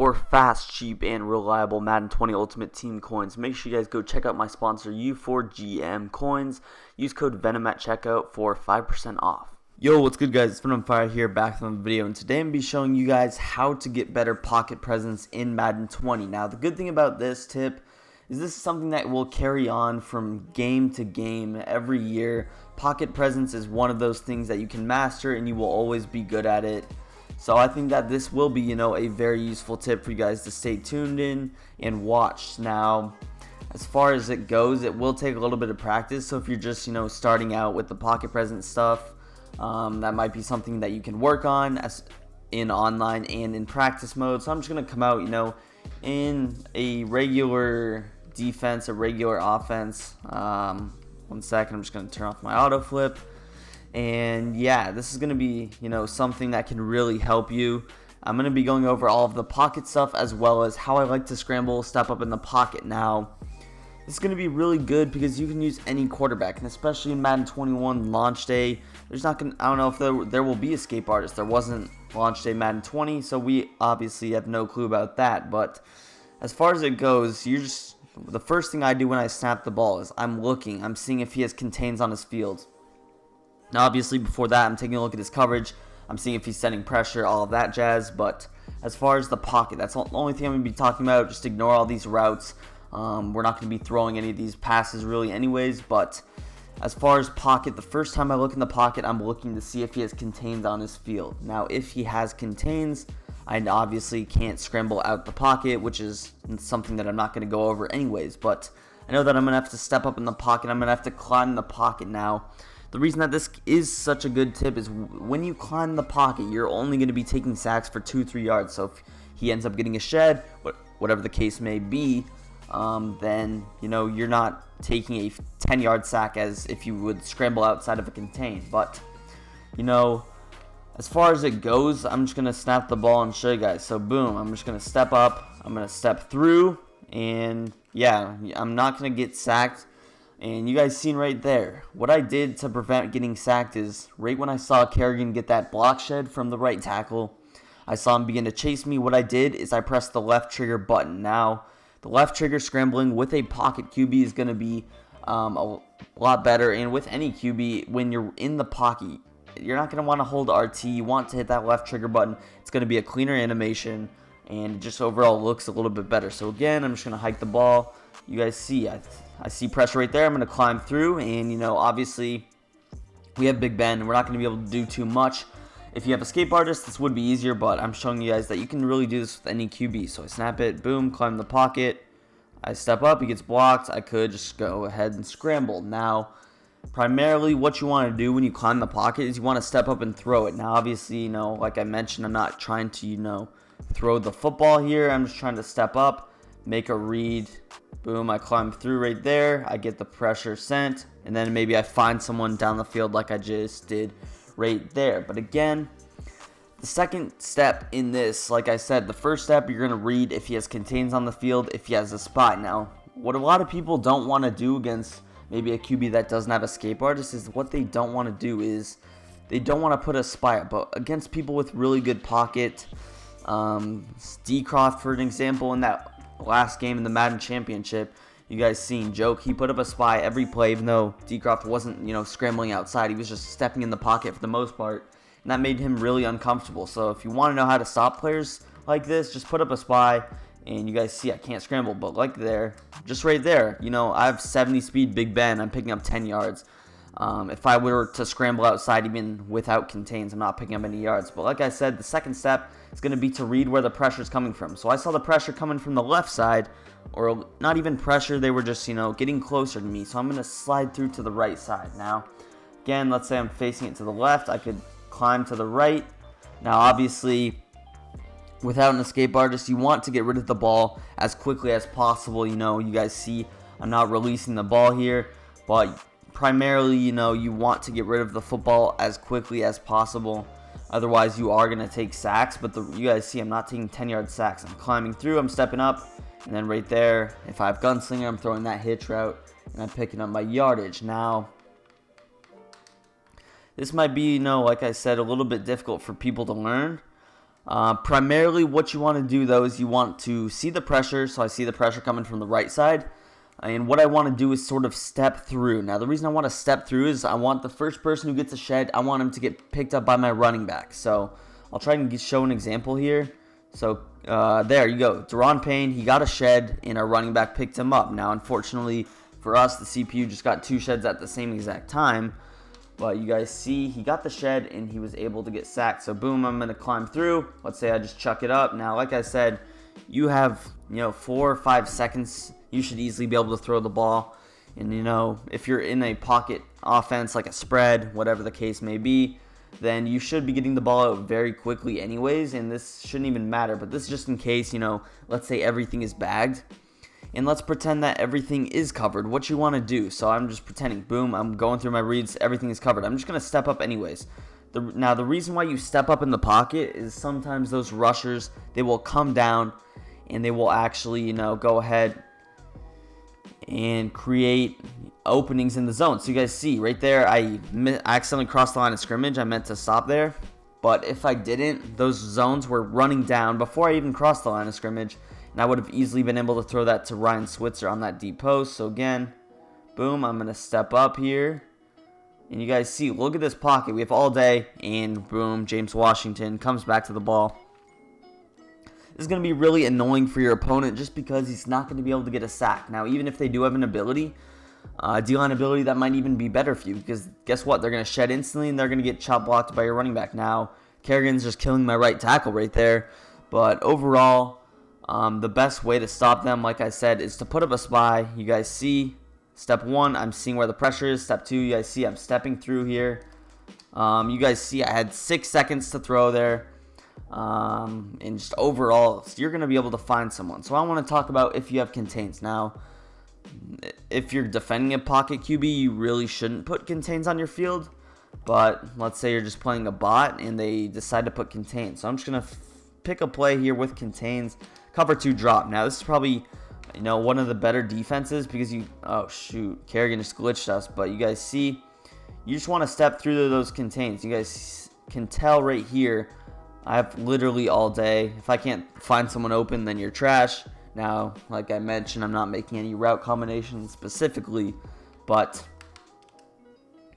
For fast, cheap, and reliable Madden 20 Ultimate Team coins, make sure you guys go check out my sponsor U4GM Coins. Use code Venom at checkout for 5% off. Yo, what's good, guys? It's Venom Fire here, back on the video, and today I'm going to be showing you guys how to get better pocket presence in Madden 20. Now, the good thing about this tip is this is something that will carry on from game to game every year. Pocket presence is one of those things that you can master and you will always be good at it. So I think that this will be, a very useful tip for you guys to stay tuned in and watch. Now, as far as it goes, it will take a little bit of practice. So if you're just, starting out with the pocket presence stuff, that might be something that you can work on as in online and in practice mode. So I'm just going to come out, in a regular defense, a regular offense. 1 second, I'm just going to turn off my auto flip. And yeah, this is going to be, something that can really help you. I'm going to be going over all of the pocket stuff as well as how I like to scramble, step up in the pocket. Now, this is going to be really good because you can use any quarterback, and especially in Madden 21 launch day, there's not going to, I don't know if there will be escape artists. There wasn't launch day Madden 20, so we obviously have no clue about that. But as far as it goes, the first thing I do when I snap the ball is I'm seeing if he has contains on his field. Now, obviously, before that, I'm taking a look at his coverage. I'm seeing if he's sending pressure, all of that jazz. But as far as the pocket, that's the only thing I'm going to be talking about. Just ignore all these routes. We're not going to be throwing any of these passes really anyways. But as far as pocket, the first time I look in the pocket, I'm looking to see if he has contains on his field. Now, if he has contains, I obviously can't scramble out the pocket, which is something that I'm not going to go over anyways. But I know that I'm going to have to step up in the pocket. I'm going to have to climb the pocket now. The reason that this is such a good tip is when you climb the pocket, you're only going to be taking sacks for 2-3 yards. So if he ends up getting a shed, whatever the case may be, then, you're not taking a 10-yard sack as if you would scramble outside of a contain. But, as far as it goes, I'm just going to snap the ball and show you guys. So, boom, I'm just going to step up. I'm going to step through. And, yeah, I'm not going to get sacked. And you guys seen right there, what I did to prevent getting sacked is right when I saw Kerrigan get that block shed from the right tackle, I saw him begin to chase me. What I did is I pressed the left trigger button. Now, the left trigger scrambling with a pocket QB is going to be a lot better. And with any QB, when you're in the pocket, you're not going to want to hold RT. You want to hit that left trigger button. It's going to be a cleaner animation, and it just overall looks a little bit better. So again, I'm just going to hike the ball. You guys see, I see pressure right there. I'm going to climb through, and, obviously, we have Big Ben, and we're not going to be able to do too much. If you have escape artists, this would be easier, but I'm showing you guys that you can really do this with any QB. So I snap it, boom, climb the pocket. I step up, he gets blocked. I could just go ahead and scramble. Now, primarily what you want to do when you climb the pocket is you want to step up and throw it. Now, obviously, like I mentioned, I'm not trying to, throw the football here. I'm just trying to step up, make a read. Boom, I climb through right there. I get the pressure sent, and then maybe I find someone down the field like I just did right there. But again, the second step in this, like I said, the first step, you're going to read if he has contains on the field, if he has a spot. Now, what a lot of people don't want to do against maybe a QB that doesn't have escape artist is what they don't want to do is they don't want to put a spy up. But against people with really good pocket, D-Croft, for an example, in that last game in the Madden Championship, you guys seen Joke. He put up a spy every play, even though D-Croft wasn't, scrambling outside. He was just stepping in the pocket for the most part, and that made him really uncomfortable. So if you want to know how to stop players like this, just put up a spy, and you guys see I can't scramble, but like there, just right there, I have 70 speed Big Ben. I'm picking up 10 yards. If I were to scramble outside even without contains, I'm not picking up any yards. But like I said, the second step is going to be to read where the pressure is coming from. So I saw the pressure coming from the left side, or not even pressure. They were just, getting closer to me. So I'm going to slide through to the right side. Now, again, let's say I'm facing it to the left. I could climb to the right. Now, obviously, without an escape artist, you want to get rid of the ball as quickly as possible. You guys see I'm not releasing the ball here, but primarily, you want to get rid of the football as quickly as possible. Otherwise, you are going to take sacks. But you guys see I'm not taking 10-yard sacks. I'm climbing through. I'm stepping up. And then right there, if I have Gunslinger, I'm throwing that hitch route. And I'm picking up my yardage. Now, this might be, like I said, a little bit difficult for people to learn. Primarily what you want to do though is you want to see the pressure. So I see the pressure coming from the right side. And what I want to do is sort of step through. Now the reason I want to step through is I want the first person who gets a shed, I want him to get picked up by my running back. So I'll try and show an example here. So there you go. Deron Payne, he got a shed and our running back picked him up. Now unfortunately for us, the CPU just got 2 sheds at the same exact time. But you guys see he got the shed and he was able to get sacked. So boom, I'm going to climb through. Let's say I just chuck it up. Now like I said, you have 4 or 5 seconds. You should easily be able to throw the ball. And if you're in a pocket offense like a spread, whatever the case may be, then you should be getting the ball out very quickly anyways. And this shouldn't even matter. But this is just in case, let's say everything is bagged. And let's pretend that everything is covered. What you want to do. So I'm just pretending. Boom. I'm going through my reads. Everything is covered. I'm just going to step up anyways. Now, the reason why you step up in the pocket is sometimes those rushers, they will come down and they will actually, go ahead and create openings in the zone. So you guys see right there, I accidentally crossed the line of scrimmage. I meant to stop there. But if I didn't, those zones were running down before I even crossed the line of scrimmage. And I would have easily been able to throw that to Ryan Switzer on that deep post. So again, boom, I'm going to step up here. And you guys see, look at this pocket. We have all day. And boom, James Washington comes back to the ball. This is going to be really annoying for your opponent just because he's not going to be able to get a sack. Now, even if they do have an ability, D-line ability, that might even be better for you. Because guess what? They're going to shed instantly and they're going to get chop blocked by your running back. Now, Kerrigan's just killing my right tackle right there. But overall, the best way to stop them, like I said, is to put up a spy. You guys see, step 1, I'm seeing where the pressure is. Step 2, you guys see I'm stepping through here. You guys see I had 6 seconds to throw there. And just overall, you're going to be able to find someone. So I want to talk about if you have contains. Now, if you're defending a pocket QB, you really shouldn't put contains on your field. But let's say you're just playing a bot and they decide to put contains. So I'm just going to pick a play here with contains. Cover 2 drop. Now this is probably one of the better defenses because oh shoot, Kerrigan just glitched us. But you guys see, you just want to step through those contains. You guys can tell right here, I have literally all day. If I can't find someone open, then you're trash. Now, like I mentioned, I'm not making any route combinations specifically, but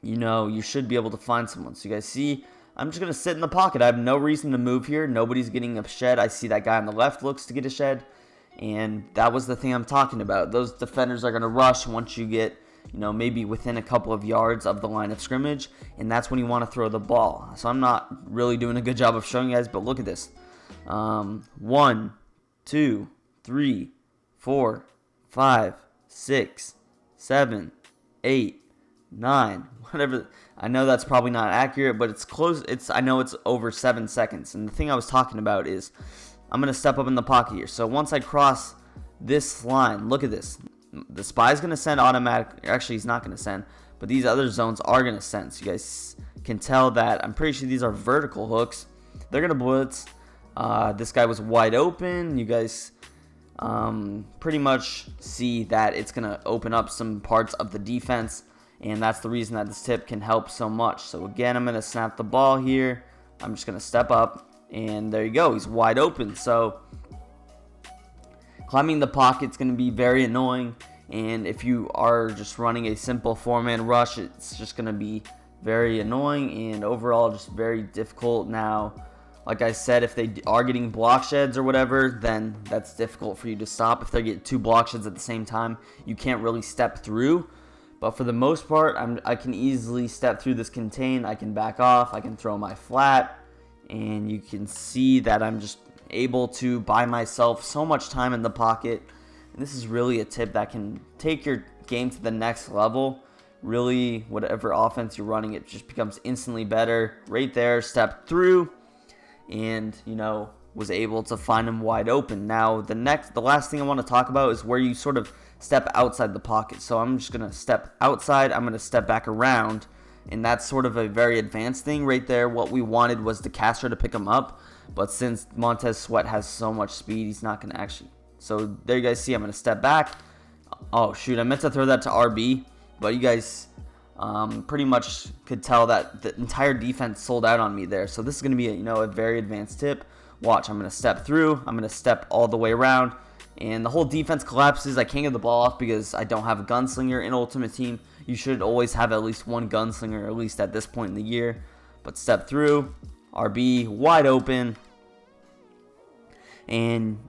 you should be able to find someone. So you guys see, I'm just going to sit in the pocket. I have no reason to move here. Nobody's getting a shed. I see that guy on the left looks to get a shed. And that was the thing I'm talking about. Those defenders are going to rush once you get, maybe within a couple of yards of the line of scrimmage. And that's when you want to throw the ball. So I'm not really doing a good job of showing you guys, but look at this. 1, 2, 3, 4, 5, 6, 7, 8, 9, whatever. I know that's probably not accurate, but it's close. I know it's over 7 seconds. And the thing I was talking about is I'm going to step up in the pocket here. So once I cross this line, look at this. The spy's going to send automatic. Actually, he's not going to send, but these other zones are going to send. So you guys can tell that I'm pretty sure these are vertical hooks. They're going to blitz. This guy was wide open. You guys pretty much see that it's going to open up some parts of the defense. And that's the reason that this tip can help so much. So again, I'm going to snap the ball here. I'm just going to step up. And there you go. He's wide open. So climbing the pocket is going to be very annoying. And if you are just running a simple 4-man rush, it's just going to be very annoying and overall just very difficult. Now, like I said, if they are getting block sheds or whatever, then that's difficult for you to stop. If they get 2 block sheds at the same time, you can't really step through. But for the most part, I can easily step through this contain. I can back off. I can throw my flat. And you can see that I'm just able to buy myself so much time in the pocket. And this is really a tip that can take your game to the next level. Really, whatever offense you're running, it just becomes instantly better. Right there, step through. And, was able to find him wide open. Now, the last thing I want to talk about is where you sort of step outside the pocket. So I'm just going to step outside. I'm going to step back around. And that's sort of a very advanced thing right there. What we wanted was the caster to pick him up. But since Montez Sweat has so much speed, he's not going to actually. So there you guys see, I'm going to step back. Oh, shoot. I meant to throw that to RB. But you guys pretty much could tell that the entire defense sold out on me there. So this is going to be a very advanced tip. Watch, I'm going to step through. I'm going to step all the way around. And the whole defense collapses. I can't get the ball off because I don't have a gunslinger in Ultimate Team. You should always have at least one gunslinger, at least at this point in the year. But step through. RB wide open. And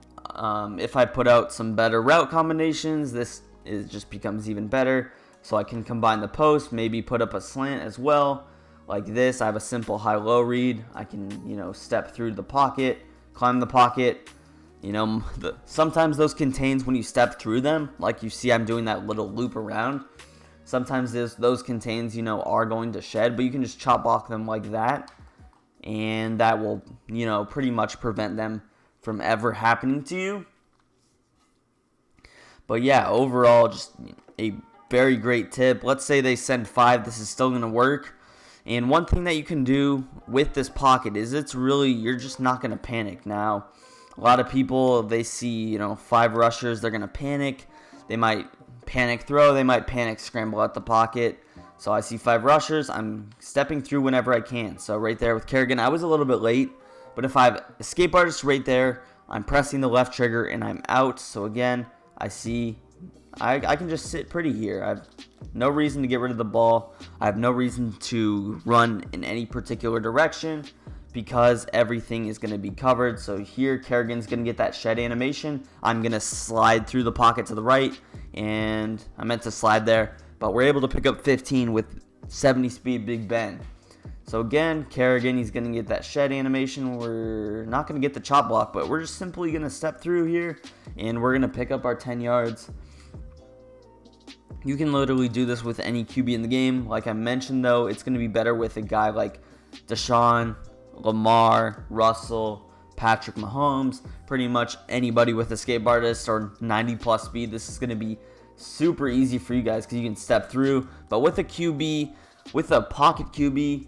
if I put out some better route combinations, this just becomes even better. So I can combine the post, maybe put up a slant as well. Like this, I have a simple high-low read. I can, step through the pocket, climb the pocket. Sometimes those contains, when you step through them, like you see I'm doing that little loop around. Sometimes those contains, are going to shed, but you can just chop block them like that. And that will, pretty much prevent them from ever happening to you. But yeah, overall, just a very great tip. Let's say they send 5. This is still going to work. And one thing that you can do with this pocket is you're just not going to panic. Now, a lot of people, they see, 5 rushers, they're going to panic. They might panic throw. They might panic scramble out the pocket. So I see 5 rushers. I'm stepping through whenever I can. So right there with Kerrigan, I was a little bit late. But if I have escape artist right there, I'm pressing the left trigger and I'm out. So again, I see I can just sit pretty here. I have no reason to get rid of the ball. I have no reason to run in any particular direction because everything is going to be covered. So here, Kerrigan's going to get that shed animation. I'm going to slide through the pocket to the right, and I meant to slide there. But we're able to pick up 15 with 70 speed Big Ben. So again, Kerrigan, he's going to get that shed animation. We're not going to get the chop block, but we're just simply going to step through here, and we're going to pick up our 10 yards. You can literally do this with any QB in the game. Like I mentioned, though, it's going to be better with a guy like Deshaun, Lamar, Russell, Patrick Mahomes, pretty much anybody with escape artist or 90-plus speed. This is going to be super easy for you guys because you can step through. But with a QB, with a pocket QB,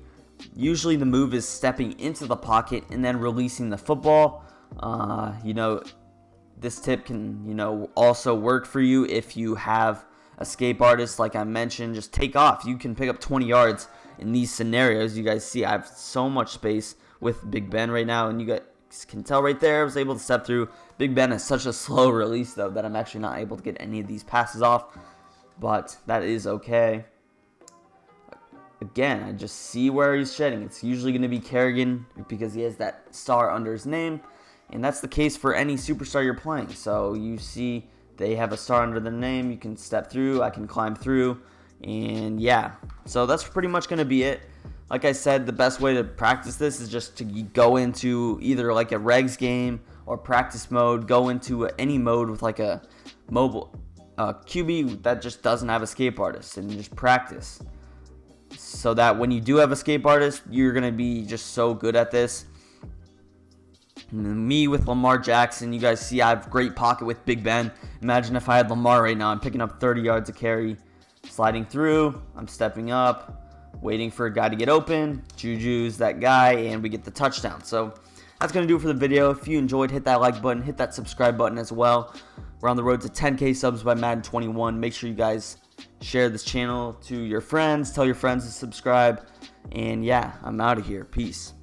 usually the move is stepping into the pocket and then releasing the football. This tip can, also work for you if you have escape artists. Like I mentioned, just take off. You can pick up 20 yards in these scenarios. You guys see I have so much space with Big Ben right now, and you guys can tell right there I was able to step through. Big Ben is such a slow release, though, that I'm actually not able to get any of these passes off, but that is okay. Again, I just see where he's shedding. It's usually going to be Kerrigan because he has that star under his name, and that's the case for any superstar you're playing. So you see they have a star under their name. You can step through. I can climb through. And yeah, so that's pretty much going to be it. Like I said, the best way to practice this is just to go into either like a regs game or practice mode. Go into any mode with like a mobile QB that just doesn't have escape artists, and just practice. So that when you do have escape artists, you're going to be just so good at this. Me with Lamar Jackson, you guys see I have great pocket with Big Ben. Imagine if I had Lamar right now. I'm picking up 30 yards of carry, sliding through. I'm stepping up, waiting for a guy to get open. Juju's that guy, and we get the touchdown. So that's going to do it for the video. If you enjoyed, hit that like button, hit that subscribe button as well. We're on the road to 10K subs by Madden 21. Make sure you guys share this channel to your friends. Tell your friends to subscribe. And yeah, I'm out of here. Peace.